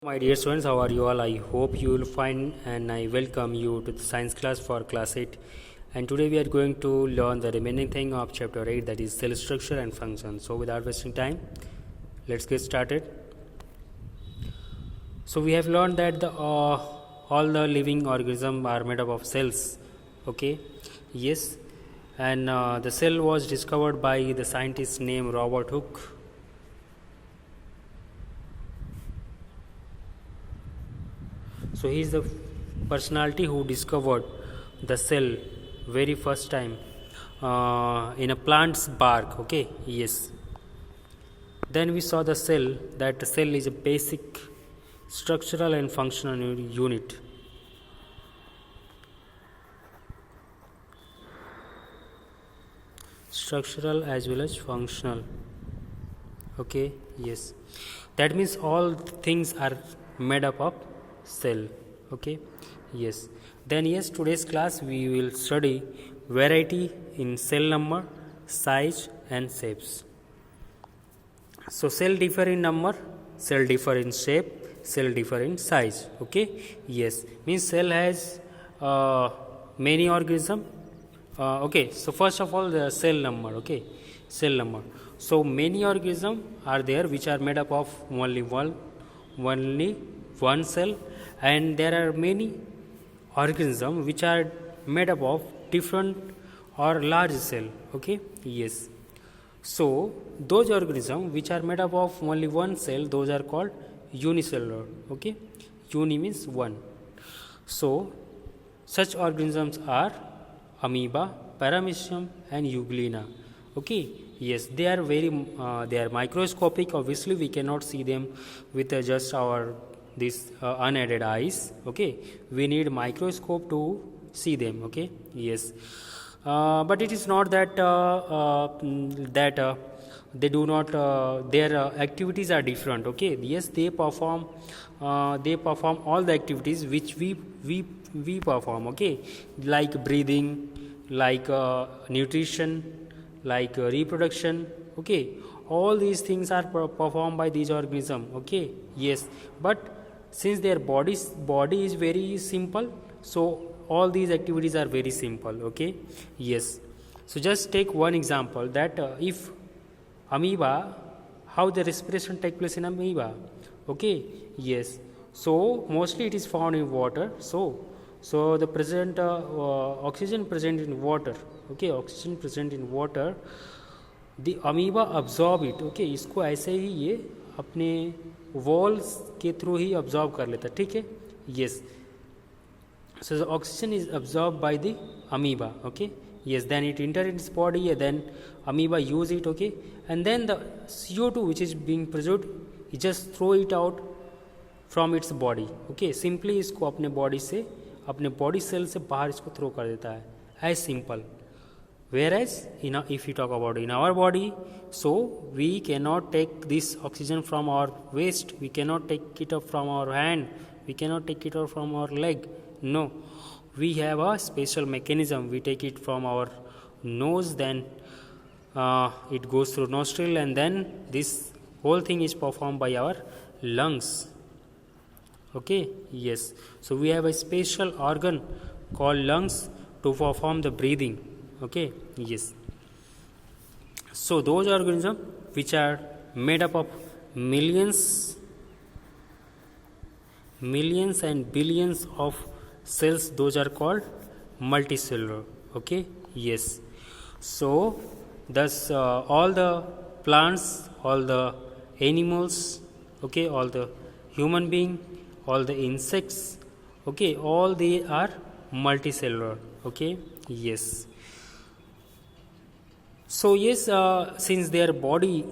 My dear students, how are you all? I hope you will find and I welcome you to the science class for class 8. And today we are going to learn the remaining thing of chapter 8, that is cell structure and function. So without wasting time, let's get started. So we have learned that all the living organisms are made up of cells. Okay, yes, and the cell was discovered by the scientist named Robert Hooke. So he is the personality who discovered the cell very first time in a plant's bark. Okay, yes. Then we saw the cell, that the cell is a basic structural and functional unit. Structural as well as functional. Okay, yes. That means all things are made up of cell. Okay, yes. Then yes, today's class we will study variety in cell number, size and shapes. So cell differ in number, cell differ in shape, cell differ in size. Okay, yes, means cell has many organism. Okay, so first of all the cell number. Okay, cell number. So many organisms are there which are made up of only one cell, and there are many organisms which are made up of different or large cell. Okay, yes. So those organisms which are made up of only one cell, those are called unicellular. Okay, uni means one. So such organisms are amoeba, paramecium and euglena. Okay, yes, they are they are microscopic. Obviously we cannot see them with just our this unaided eyes. Okay, we need microscope to see them. Okay, yes, but it is not that they do not their activities are different. Okay, yes, they perform all the activities which we perform. Okay, like breathing, like nutrition, like reproduction. Okay, all these things are performed by these organisms. Okay, yes, but since their body is very simple, so all these activities are very simple. Okay, yes. So just take one example, that if amoeba, how the respiration take place in amoeba. Okay, yes. So mostly it is found in water. So the present oxygen present in water. Okay, oxygen present in water, the amoeba absorb it. Okay, इसको ऐसे ही ये अपने walls के through ही absorb कर लेता है. ठीक है, yes. So the oxygen is absorbed by the amoeba. Okay, yes, then it enter its body and then amoeba use it. Okay, and then the CO2 which is being produced, it just throw it out from its body. Okay, simply इसको अपने body से, अपने body cell से बाहर इसको throw कर देता है, as simple. Whereas if you talk about in our body, so we cannot take this oxygen from our waist, we cannot take it up from our hand, we cannot take it out from our leg. No, we have a special mechanism. We take it from our nose, then it goes through nostril, and then this whole thing is performed by our lungs. Okay, yes. So we have a special organ called lungs to perform the breathing. Okay, yes. So those organisms which are made up of millions and billions of cells, those are called multicellular. Okay, yes. So thus all the plants, all the animals, okay, all the human being, all the insects, okay, all they are multicellular. Okay, yes. So yes, since their body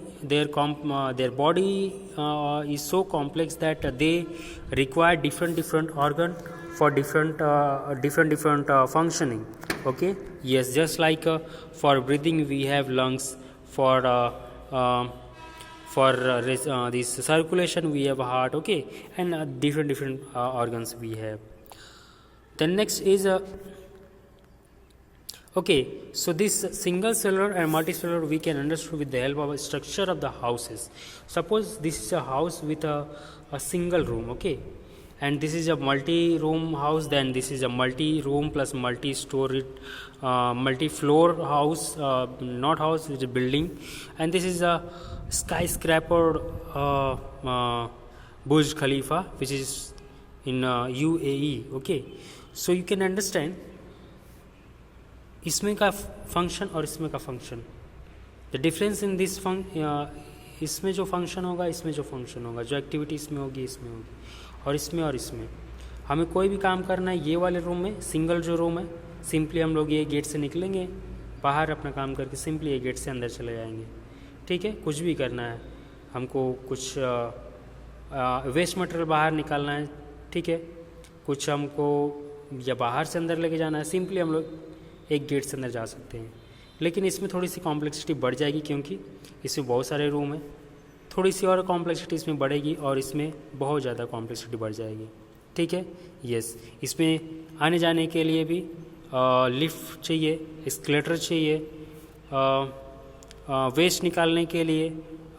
is so complex that they require different organ for different functioning. Okay, yes, just like for breathing we have lungs, for this circulation we have a heart. Okay, and different organs we have. Then next is Okay, so this single cellular and multicellular we can understand with the help of a structure of the houses. Suppose this is a house with a single room, okay, and this is a multi-room house. Then this is a multi-room plus multi-story, multi-floor house, not house, it's a building, and this is a skyscraper, Burj Khalifa, which is in UAE. Okay, so you can understand इसमें का function और इसमें का function, the difference in this इसमें जो function होगा, इसमें जो फंक्शन होगा, जो एक्टिविटी इसमें होगी, इसमें होगी, और इसमें और इसमें। हमें कोई भी काम करना है ये वाले रूम में, सिंगल जो रूम है, सिंपली हम लोग ये गेट से निकलेंगे बाहर, अपना काम करके सिंपली ये गेट से अंदर चले जाएंगे। ठीक है, कुछ भी करना है, हमको कुछ वेस्ट मटेरियल बाहर निकालना है, ठीक है, कुछ हमको या बाहर से अंदर लेके जाना है, सिंपली हम लोग एक गेट से अंदर जा सकते हैं। लेकिन इसमें थोड़ी सी कॉम्प्लेक्सिटी बढ़ जाएगी क्योंकि इसमें बहुत सारे रूम हैं, थोड़ी सी और कॉम्प्लेक्सिटी इसमें बढ़ेगी और इसमें बहुत ज़्यादा कॉम्प्लेक्सिटी बढ़ जाएगी। ठीक है, यस, इसमें आने जाने के लिए भी लिफ्ट चाहिए, एस्केलेटर चाहिए, वेस्ट निकालने के लिए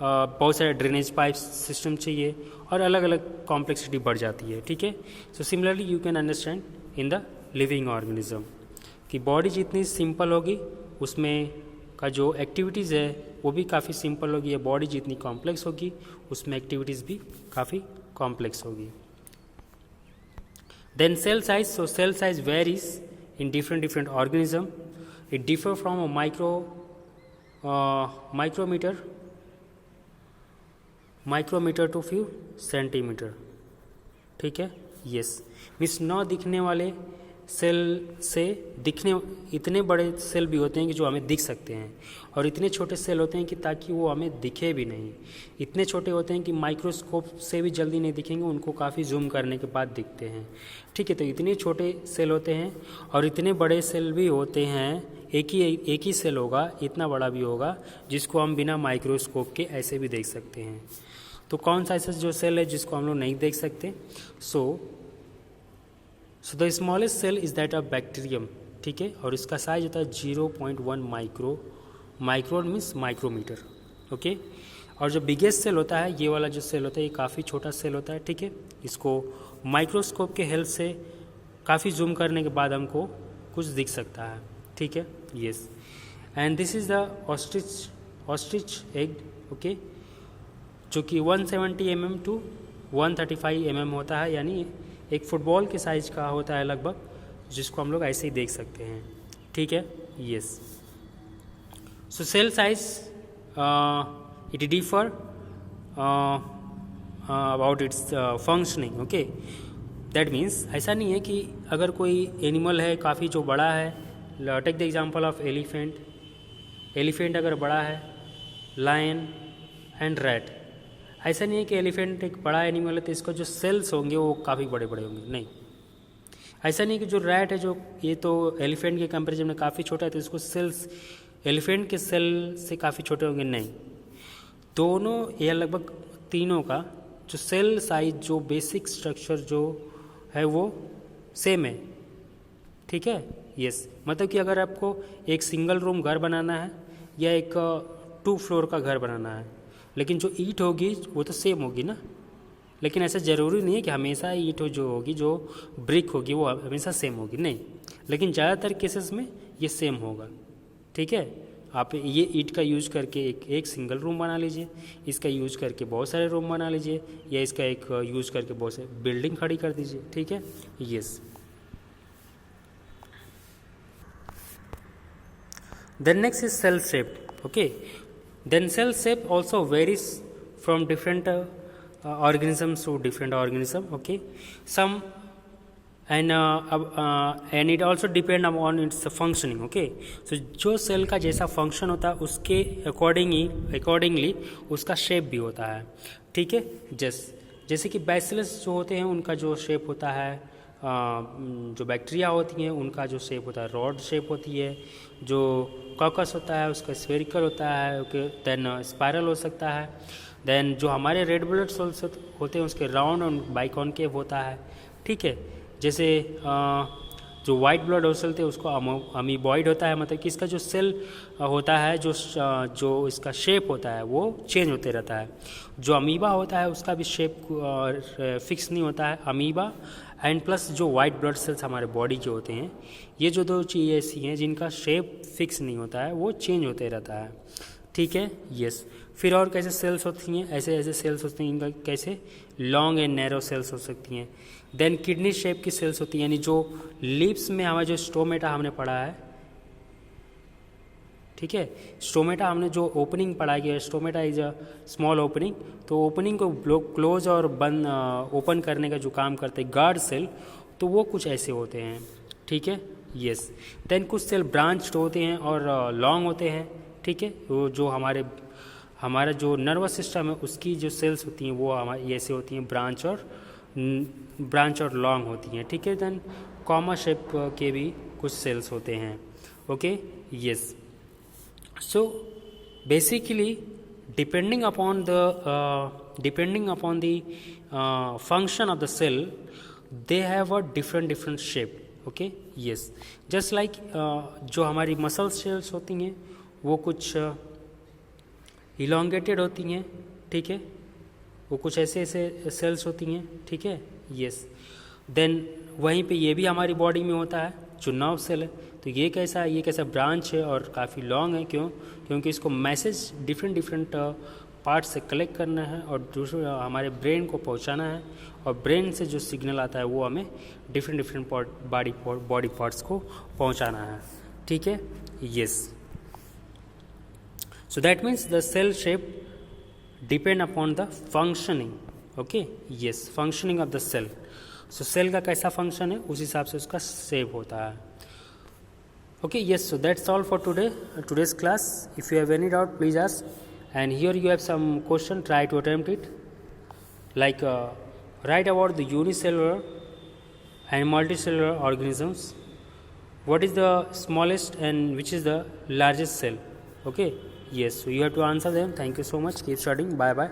बहुत सारे ड्रेनेज पाइप सिस्टम चाहिए, और अलग अलग कॉम्प्लेक्सिटी बढ़ जाती है। ठीक है, so similarly you can understand in the living organism कि बॉडी जितनी सिंपल होगी उसमें का जो एक्टिविटीज़ है वो भी काफ़ी सिंपल होगी, या बॉडी जितनी कॉम्प्लेक्स होगी उसमें एक्टिविटीज़ भी काफ़ी कॉम्प्लेक्स होगी। Then cell size, so cell size varies in different organism. It differ from a micrometer to few centimeter. ठीक है, यस, मीन्स न दिखने वाले सेल से दिखने, इतने बड़े सेल भी होते हैं कि जो हमें दिख सकते हैं, और इतने छोटे सेल होते हैं कि ताकि वो हमें दिखे भी नहीं, इतने छोटे होते हैं कि माइक्रोस्कोप से भी जल्दी नहीं दिखेंगे, उनको काफ़ी जूम करने के बाद दिखते हैं। ठीक है, तो इतने छोटे सेल होते हैं, और इतने बड़े सेल भी होते हैं, एक ही सेल होगा, इतना बड़ा भी होगा, जिसको हम बिना माइक्रोस्कोप के ऐसे भी देख सकते हैं। तो कौन सा ऐसा जो सेल है जिसको हम लोग नहीं देख सकते? So the smallest cell is that of bacterium. ठीक है, और इसका साइज होता है 0.1 माइक्रोन मीन्स माइक्रोमीटर। ओके, और जो बिगेस्ट सेल होता है, ये वाला जो सेल होता है, ये काफ़ी छोटा सेल होता है। ठीक है, इसको माइक्रोस्कोप के हेल्प से काफ़ी जूम करने के बाद हमको कुछ दिख सकता है। ठीक है, yes, and this is the ostrich egg. Okay, जो कि 170 mm टू 135 mm होता है, यानी एक फुटबॉल के साइज का होता है लगभग, जिसको हम लोग ऐसे ही देख सकते हैं। ठीक है, yes, so cell size it differ about its functioning. Okay, that means ऐसा नहीं है कि अगर कोई एनिमल है काफ़ी जो बड़ा है, take the example of elephant अगर बड़ा है, लायन एंड रैट, ऐसा नहीं है कि एलिफेंट एक बड़ा एनिमल है तो इसका जो सेल्स होंगे वो काफ़ी बड़े बड़े होंगे, नहीं। ऐसा नहीं कि जो रैट है, जो ये तो एलिफेंट के कंपैरिजन में काफ़ी छोटा है तो इसको सेल्स एलिफेंट के सेल से काफ़ी छोटे होंगे, नहीं। दोनों या लगभग तीनों का जो सेल साइज, जो बेसिक स्ट्रक्चर जो है वो सेम है। ठीक है, यस, मतलब कि अगर आपको एक सिंगल रूम घर बनाना है या एक 2 फ्लोर का घर बनाना है, लेकिन जो ईंट होगी वो तो सेम होगी ना। लेकिन ऐसा ज़रूरी नहीं है कि हमेशा ईंट जो होगी, जो ब्रिक होगी वो हमेशा सेम होगी, नहीं। लेकिन ज़्यादातर केसेस में ये सेम होगा। ठीक है, आप ये ईंट का यूज करके एक सिंगल रूम बना लीजिए, इसका यूज करके बहुत सारे रूम बना लीजिए, या इसका एक यूज करके बहुत सारे बिल्डिंग खड़ी कर दीजिए। ठीक है, yes. Then next is cell shape. Okay, then cell shape also varies from different organisms to different organism. Okay, some and it also depend on its functioning. Okay, so जो cell का जैसा function होता है उसके accordingly उसका shape भी होता है। ठीक है, जैसे कि बैसिलस जो होते हैं उनका जो शेप होता है, जो बैक्टीरिया होती हैं उनका जो शेप होता है रॉड शेप होती है, जो कॉकस होता है उसका स्फेरिकल होता है। ओके, देन स्पाइरल हो सकता है। देन जो हमारे रेड ब्लड सेल्स होते हैं उसके राउंड और बाइकॉनकेव होता है। ठीक है, जैसे जो वाइट ब्लड वेसल थे उसको अमीबॉइड होता है, मतलब कि इसका जो सेल होता है, जो इसका शेप होता है वो चेंज होते रहता है। जो अमीबा होता है उसका भी शेप फिक्स नहीं होता है, अमीबा एंड प्लस जो वाइट ब्लड सेल्स हमारे बॉडी के होते हैं, ये जो दो चीज़ें ऐसी हैं जिनका शेप फिक्स नहीं होता है, वो चेंज होते रहता है। ठीक है, यस। फिर और कैसे सेल्स होती हैं, ऐसे ऐसे सेल्स होती हैं, इनका कैसे लॉन्ग एंड नैरो सेल्स हो सकती हैं। देन किडनी शेप की सेल्स होती हैं, यानी जो लिप्स में हमारा जो स्टोमेटा हमने पढ़ा है, ठीक है, स्टोमेटा हमने जो ओपनिंग पढ़ा गया, stomata is a small opening, तो ओपनिंग को क्लोज और बंद ओपन करने का जो काम करते हैं गार्ड सेल, तो वो कुछ ऐसे होते हैं। ठीक है, यस। देन कुछ सेल ब्रांच्ड होते हैं और लॉन्ग होते हैं। ठीक है, वो जो हमारा जो नर्वस सिस्टम है उसकी जो सेल्स होती हैं वो हमारी ऐसे होती हैं, ब्रांच और लॉन्ग होती हैं। ठीक है, देन कॉमा शेप के भी कुछ सेल्स होते हैं। Okay, yes. So basically depending upon the function of the cell, they have a different shape. Okay, yes, just like जो हमारी मसल सेल्स होती हैं वो कुछ elongated होती हैं। ठीक है, वो कुछ ऐसे सेल्स होती हैं। ठीक है, यस। देन वहीं पे ये भी हमारी बॉडी में होता है जो नर्व सेल है, तो ये कैसा ब्रांच है और काफ़ी लॉन्ग है। क्योंकि इसको मैसेज डिफरेंट पार्ट से कलेक्ट करना है और दूसरे हमारे ब्रेन को पहुंचाना है, और ब्रेन से जो सिग्नल आता है वो हमें डिफरेंट बॉडी पार्ट्स को पहुंचाना है। ठीक है, yes. So that means the cell shape depend upon the functioning. Okay, yes, functioning of the cell. So cell का कैसा फंक्शन है उस हिसाब से उसका शेप होता है। Okay, yes, so that's all for today's class. If you have any doubt, please ask. And here you have some question, try to attempt it. Like write about the unicellular and multicellular organisms. What is the smallest and which is the largest cell? Okay, yes, so you have to answer them. Thank you so much. Keep studying. Bye bye.